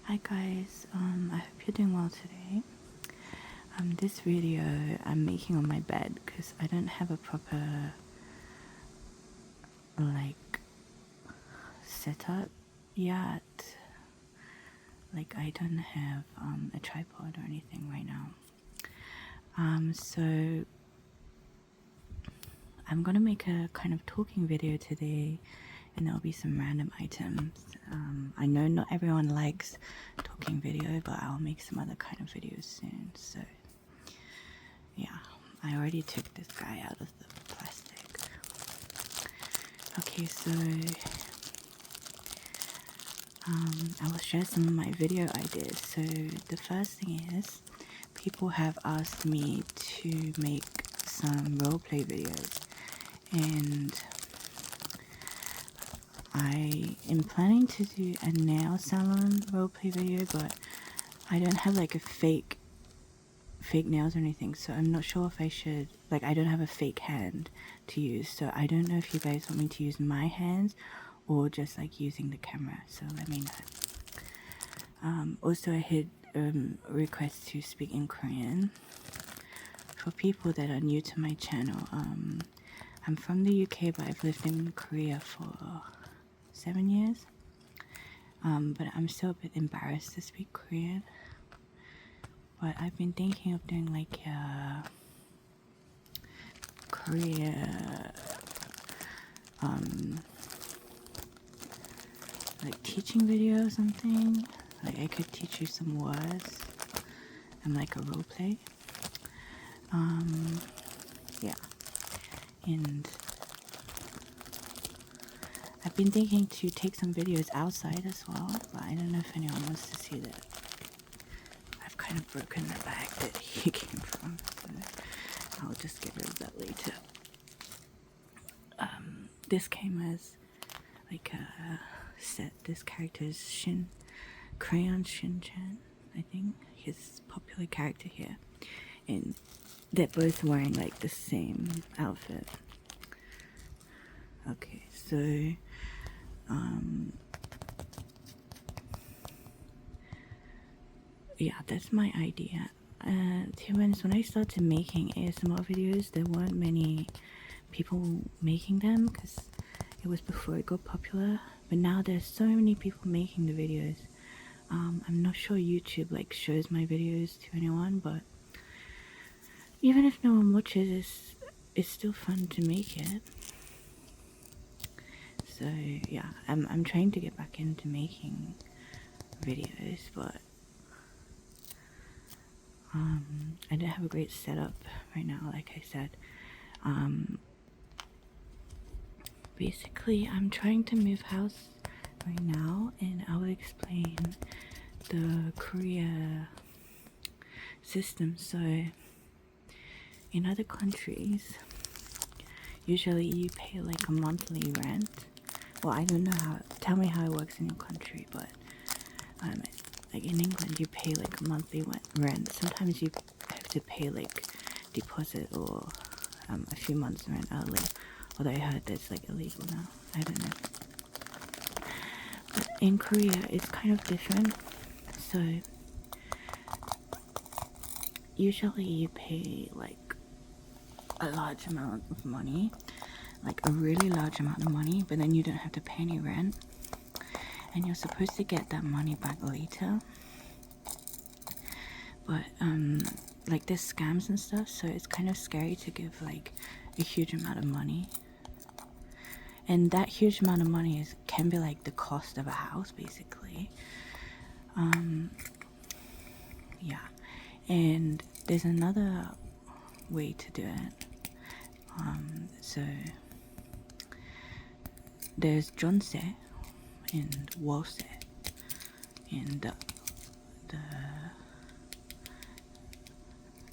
Hi guys, I hope you're doing well today. This video I'm making on my bed because I don't have a proper like setup yet. Like I don't have a tripod or anything right now. So I'm gonna make a kind of talking video today, and there'll be some random items. I know not everyone likes talking video, but I'll make some other kind of videos soon. So yeah, I already took this guy out of the plastic. Okay, so I will share some of my video ideas. So the first thing is, people have asked me to make some roleplay videos, and I am planning to do a nail salon roleplay video, but I don't have like a fake nails or anything, so I'm not sure if I should, like I don't have a fake hand to use, so I don't know if you guys want me to use my hands or just like using the camera, so let me know. Also I had requests to speak in Korean. For people that are new to my channel, I'm from the UK, but I've lived in Korea for 7 years, but I'm still a bit embarrassed to speak Korean. But I've been thinking of doing like a Korea like teaching video or something. Like I could teach you some words and like a role play. Yeah. And I've been thinking to take some videos outside as well, but I don't know if anyone wants to see that. I've kind of broken the bag that he came from, so I'll just get rid of that later. This came as like a set. This character is Crayon Shin-chan, I think, his popular character here, and they're both wearing like the same outfit. Okay, so yeah, that's my idea. To be honest, when I started making ASMR videos, there weren't many people making them because it was before it got popular. But now there's so many people making the videos. I'm not sure YouTube like shows my videos to anyone, but even if no one watches, it's still fun to make it. So yeah, I'm trying to get back into making videos, but I don't have a great setup right now, like I said. Basically, I'm trying to move house right now, and I will explain the Korea system. So in other countries, usually you pay like a monthly rent. Well, I don't know how, tell me how it works in your country, but like in England you pay like a monthly rent. Sometimes you have to pay like deposit or a few months rent early, although I heard that's like illegal now. I don't know, but in Korea it's kind of different. So usually you pay like a large amount of money, like a really large amount of money, but then you don't have to pay any rent, and you're supposed to get that money back later. But like there's scams and stuff, so it's kind of scary to give like a huge amount of money, and that huge amount of money can be like the cost of a house basically. Yeah, and there's another way to do it. So there's Jeonse and Wose, and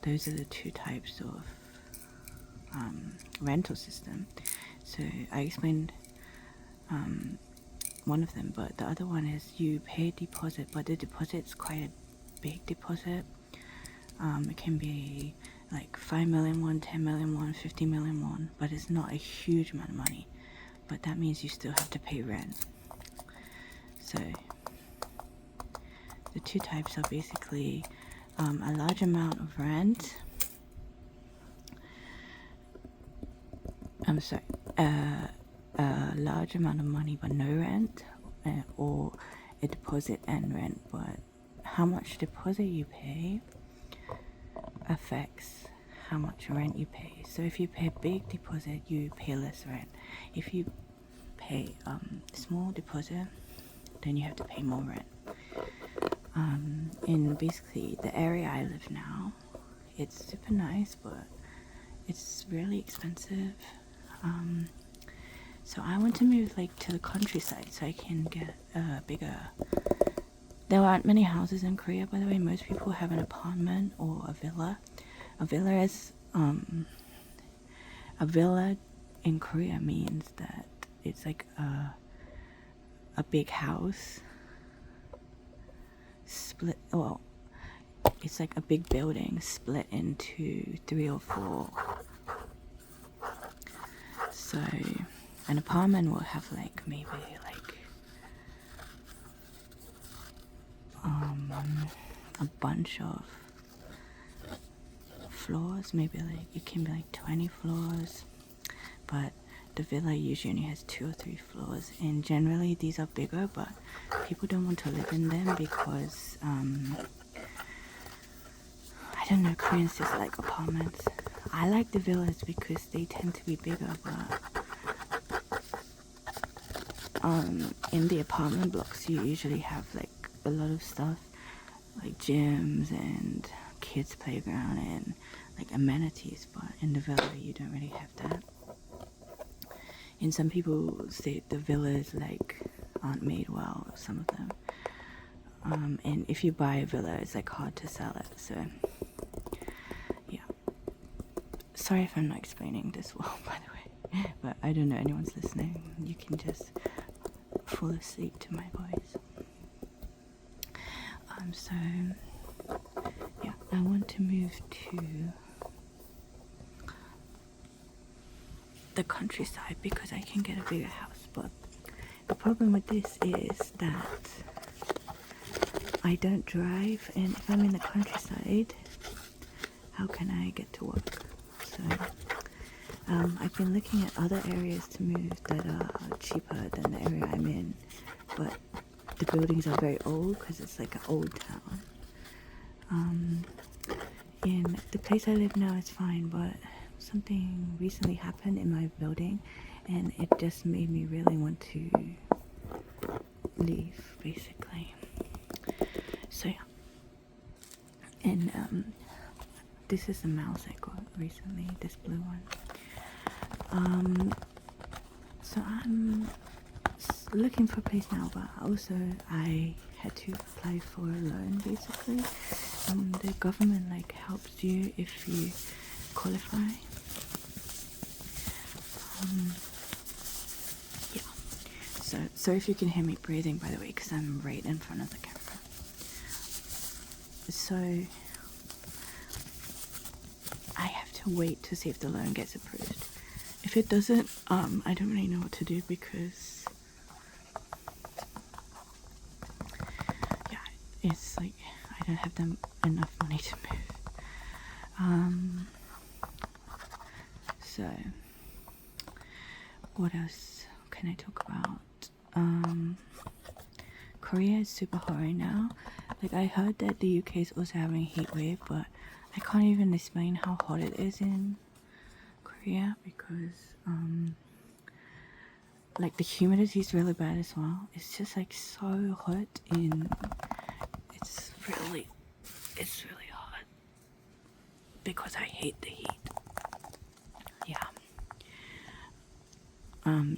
those are the two types of rental system. So I explained one of them, but the other one is you pay a deposit, but the deposit's quite a big deposit. It can be like 5 million won, 10 million won, 50 million won, but it's not a huge amount of money. But that means you still have to pay rent. So the two types are basically a large amount of rent. I'm sorry, a large amount of money but no rent, or a deposit and rent, but how much deposit you pay affects how much rent you pay. So if you pay a big deposit, you pay less rent. If you pay small deposit, then you have to pay more rent. In basically the area I live now, it's super nice, but it's really expensive. So I want to move like to the countryside so I can get a bigger. There aren't many houses in Korea, by the way. Most people have an apartment or a villa. A villa in Korea means that it's like a big house split. Well, it's like a big building split into 3 or 4. So an apartment will have like maybe like a bunch of floors, maybe like it can be like 20 floors, but the villa usually only has 2 or 3 floors, and generally these are bigger, but people don't want to live in them because I don't know, Koreans just like apartments. I like the villas because they tend to be bigger, but in the apartment blocks you usually have like a lot of stuff like gyms and kids playground and like amenities, but in the villa you don't really have that. And some people say the villas like aren't made well, some of them, and if you buy a villa it's like hard to sell it. So yeah, sorry if I'm not explaining this well, by the way, but I don't know anyone's listening. You can just fall asleep to my voice. So yeah, I want to move to the countryside because I can get a bigger house, but the problem with this is that I don't drive, and if I'm in the countryside, how can I get to work? So I've been looking at other areas to move that are cheaper than the area I'm in, but the buildings are very old because it's like an old town. In the place I live now is fine, but something recently happened in my building and it just made me really want to leave, basically. So yeah, and this is the mouse I got recently, this blue one. So I'm looking for a place now, but also I had to apply for a loan, basically. The government like helps you if you qualify. Yeah. So if you can hear me breathing, by the way, because I'm right in front of the camera. So I have to wait to see if the loan gets approved. If it doesn't, I don't really know what to do because yeah, it's like I don't have enough money to move. So what else can I talk about? Korea is super hot right now. Like I heard that the UK is also having a heat wave, but I can't even explain how hot it is in Korea because like the humidity is really bad as well. It's just like so hot and it's really hot because I hate the heat. Yeah.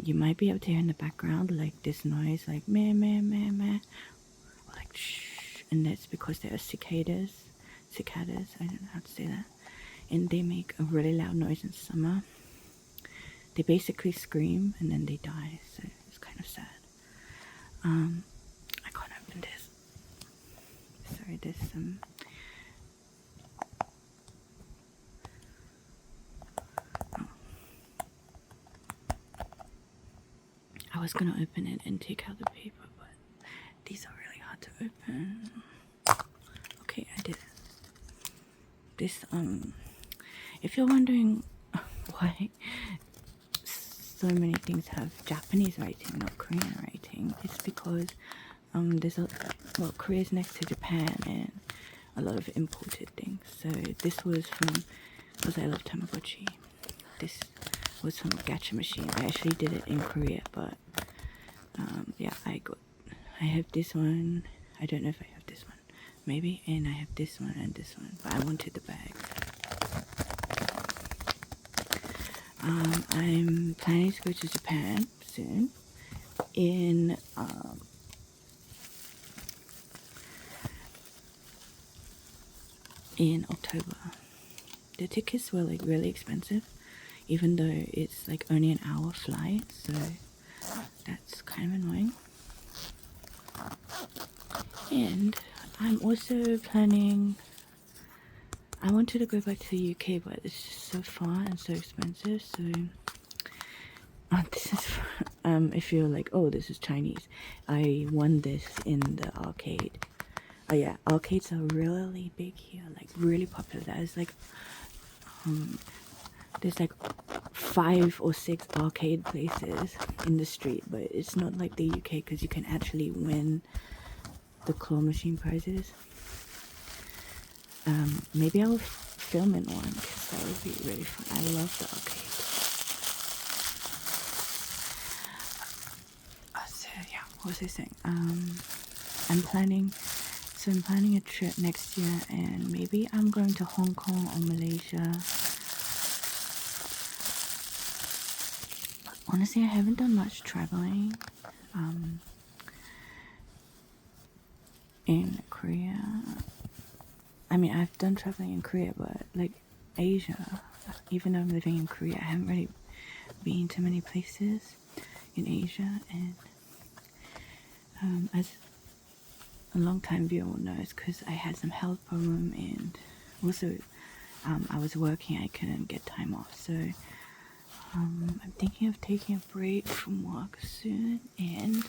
You might be able to hear in the background like this noise, like meh meh meh meh, or like shh, and that's because there are cicadas. Cicadas, I don't know how to say that, and they make a really loud noise in summer. They basically scream and then they die, so it's kind of sad. I can't open this. Sorry, there's some. I was gonna open it and take out the paper, but these are really hard to open. this if you're wondering why so many things have Japanese writing, not Korean writing, it's because there's Korea's next to Japan and a lot of imported things. So this was from, because I love Tamagotchi, this was from Gacha Machine. I actually did it in Korea, but yeah, I have this one. I don't know if I have this one, maybe, and I have this one and this one, but I wanted the bag. I'm planning to go to Japan soon in October. The tickets were like really expensive, even though it's like only an hour flight, so that's kind of annoying. And I'm also planning, I wanted to go back to the UK, but it's just so far and so expensive, so this is if you're like, oh, this is Chinese, I won this in the arcade. Oh yeah, arcades are really big here, like really popular. There's like there's like 5 or 6 arcade places in the street, but it's not like the UK because you can actually win the claw machine prizes. Maybe I'll film in one because that would be really fun. I love the arcade. So yeah, what was I saying? I'm planning a trip next year, and maybe I'm going to Hong Kong or Malaysia. Honestly, I haven't done much traveling in Korea. I mean, I've done traveling in Korea, but like Asia, even though I'm living in Korea, I haven't really been to many places in Asia. And as a long time viewer will know, it's because I had some health problem, and also I was working, I couldn't get time off, so I'm thinking of taking a break from work soon, and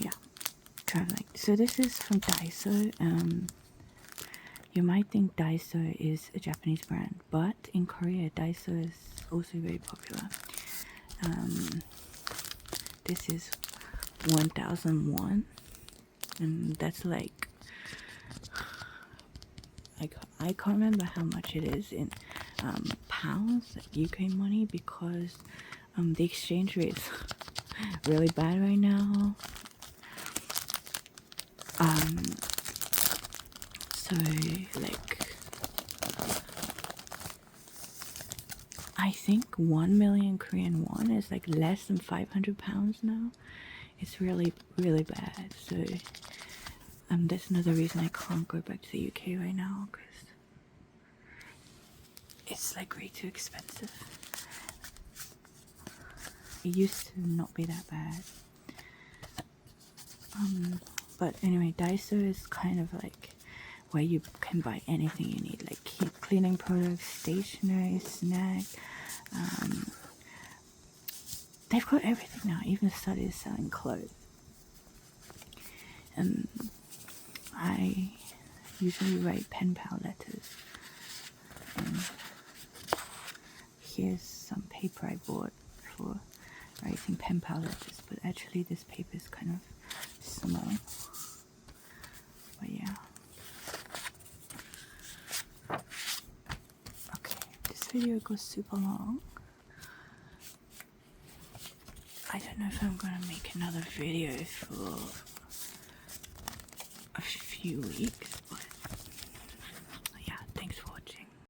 yeah, traveling. So this is from Daiso. You might think Daiso is a Japanese brand, but in Korea, Daiso is also very popular. This is 1,001, and that's like, I can't remember how much it is in pounds, like UK money, because the exchange rate is really bad right now. So like, I think 1 million Korean won is like less than 500 pounds now. It's really, really bad. So that's another reason I can't go back to the UK right now, because it's like way too expensive. It used to not be that bad. But anyway, Daiso is kind of like where you can buy anything you need, like cleaning products, stationery, snack. They've got everything now. Even started selling clothes. And I usually write pen pal letters. And here's some paper I bought for writing pen pal letters, but actually this paper is kind of small. But yeah. Okay, this video goes super long. I don't know if I'm gonna make another video for a few weeks,